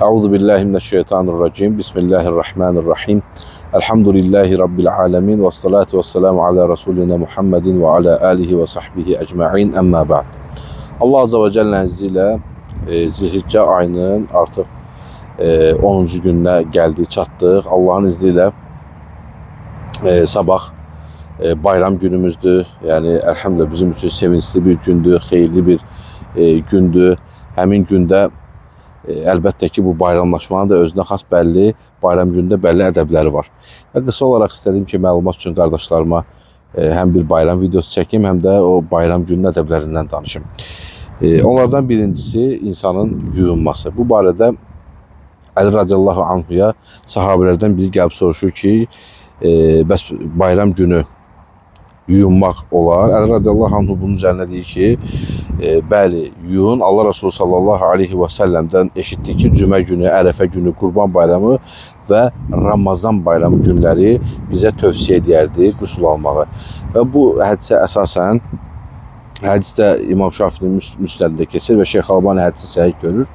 Euzu billahi mineşşeytanirracim. Bismillahirrahmanirrahim. Elhamdülillahi rabbil alamin ve salatu vesselamu ala rasulina Muhammedin ve ala alihi ve sahbihi ecmaîn. Amma ba'd. Allah azze ve celle'nin izniyle Zilhicce ayının artıq 10. gününe geldi, çatdıq. Allah'ın izniyle sabah bayram günümüzdür. Yani elhamdülillah bizim için sevinçli bir gündür, xeyirli bir gündür. Həmin gündə əlbəttə ki, bu bayramlaşmanın da özünə xas bəlli, bayram günündə bəlli ədəbləri var. Və qısa olaraq istədim ki, məlumat üçün qardaşlarıma həm bir bayram videosu çəkim, həm də o bayram gününün ədəblərindən danışım. Onlardan birincisi insanın yuyunması. Bu barədə Əli radiyallahu anhuya sahabələrdən biri gəlib soruşur ki, bəs bayram günü yuyunmaq olar. Əli radiyallahu anhu bunun üzərinə deyir ki, bəli, yuyun. Allah Resulü sallallahu aleyhi və səlləmdən eşitdik ki, cümə günü, ərəfə günü, qurban bayramı və Ramazan bayramı günləri bizə tövsiyə edərdi qüsul almağı. Və bu hədisə əsasən, hədisdə İmam Şafinin müsnədində keçir və Şeyx Albani hədisi səhih görür.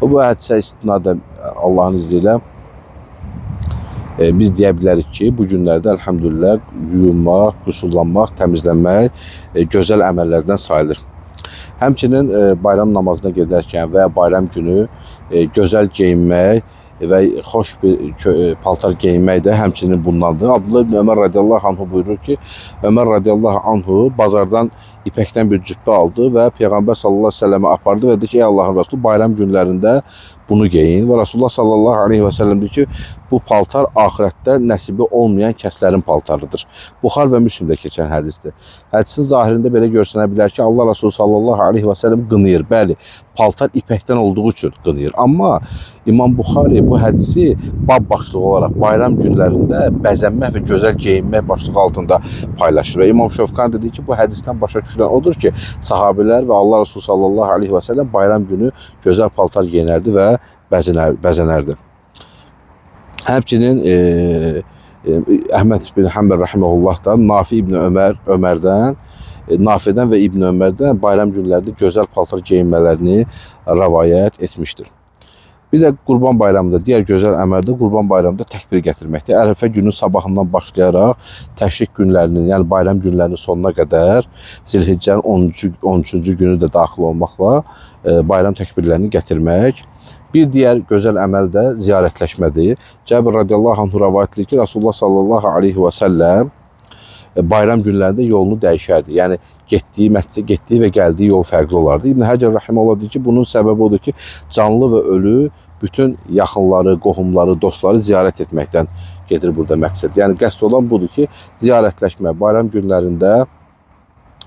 Və bu hədisə istinadən Allahın izni ilə biz deyə bilərik ki, bu günlərdə elhamdülillah yuyunmaq, qüsullanmaq, təmizlənmək gözəl əməllərdən sayılır. Həmçinin bayram namazına gedərkən və bayram günü gözəl geyinmək və xoş bir paltar geyinmək də həmçinin bundandır. Abdullah ibn Ömər radiyallahu anhu buyurur ki, Ömər radiyallahu anhu bazardan ipəkdən bir cübbə aldı və Peyğəmbər sallallahu aleyhi ve sellemə apardı və dedi ki, ey Allahın Resulü, bayram günlərində bunu geyin. Və Rasulullah sallallahu aleyhi ve sellem deyir ki, bu paltar ahirətdə nəsibi olmayan kəslərin paltarıdır. Buxar və Müslimdə keçən hədisdir. Hədisin zahirində belə görsənə bilər ki, Allah Resulü sallallahu aleyhi ve sellem qınıyır. Bəli, paltar ipəkdən olduğu üçün qınıyır. Amma İmam Buxari bu hədisi bab başlığı olaraq bayram günlərində bəzənmək və gözəl geyinmək başlığı altında paylaşır. Və İmam Şövkan dedi ki, bu hədisdən başa düşülən odur ki, sahabələr və Allah Resulü sallallahu aleyhi ve sellem bayram günü gözəl paltar giyinərdi və bəzənərdi. Həmçinin Əhməd bin Həmbər rəhiməhullah da Nafi ibn Nafidən və İbn Ömərdən bayram günlərində gözəl paltar geyinmələrini rəvayət etmişdir. Bir də Qurban bayramında, digər gözəl əməldə Qurban bayramında təkbir gətirməkdir. Ərəfə günün sabahından başlayaraq təşrik günlərinin, yəni bayram günlərinin sonuna qədər Zilhiccənin 13-cü günü də daxil olmaqla bayram təkbirlərini gətirmək. Bir digər gözəl əməl də ziyarətləşmədir. Cəbir radiyallahu anhu rəvayət edir ki, Rasulullah sallallahu aleyhi və səlləm bayram günlərində yolunu dəyişərdi. Yəni getdiyi məscidə getdiyi və gəldiyi yol fərqli olardı. İbn Həcər rəhiməhullah deyir ki, bunun səbəbi odur ki, canlı və ölü bütün yaxınları, qohumları, dostları ziyarət etməkdən gedir burada məqsəd. Yəni qəsd olan budur ki, ziyarətləşmək, bayram günlərində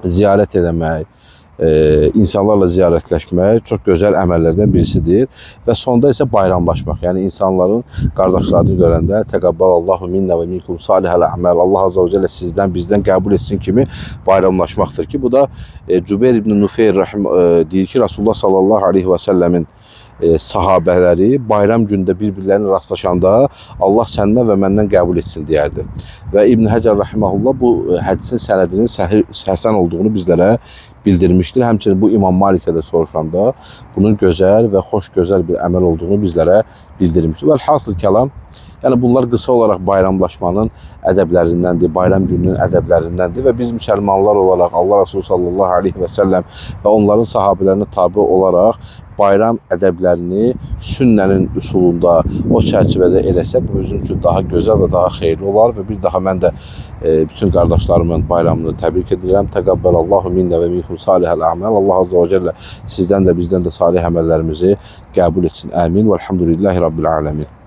ziyarət eləmək, insanlarla ziyarətləşmək çox gözəl əməllərdən birisidir və sonda isə bayramlaşmaq. Yəni insanların qardaşlarını görəndə təqabbalallahu minna və minkum salihəl a'mal, Allah azza və cəllə sizdən, bizdən qəbul etsin kimi bayramlaşmaqdır ki, bu da Cübeyr ibn Nufeyr deyir ki, Rasulullah sallallahu aleyhi və səlləmin sahabələri bayram gündə bir-birlərini rastlaşanda Allah səndən və məndən qəbul etsin deyərdi. Və İbn Həcər rəhiməhullah bu hədisin sənədinin həsən olduğunu bizlərə bildirmişdir. Həmçinin bu İmam Malikə də soruşanda bunun gözəl və xoş gözəl bir əməl olduğunu bizlərə bildirmişdir. Vəlhasıl kəlam, yəni bunlar qısa olaraq bayramlaşmanın ədəblərindəndir, bayram gününün ədəblərindəndir və biz müsəlmanlar olaraq Allah Resulü sallallahu aleyhi və səlləm və onların sahabələrinə tabi olaraq bayram ədəblərini sünnənin üsulunda, o çərçivədə eləsə, bu bizim üçün daha gözəl və daha xeyirli olar və bir daha mən də bütün qardaşlarımın bayramını təbrik edirəm. Təqabbalallahu minna və minkum salihəl a'mal. Allah azza və cəllə sizdən də bizdən də salih əməllərimizi qəbul etsin. Əmin. Vəlhamdülillahi rabbil alamin.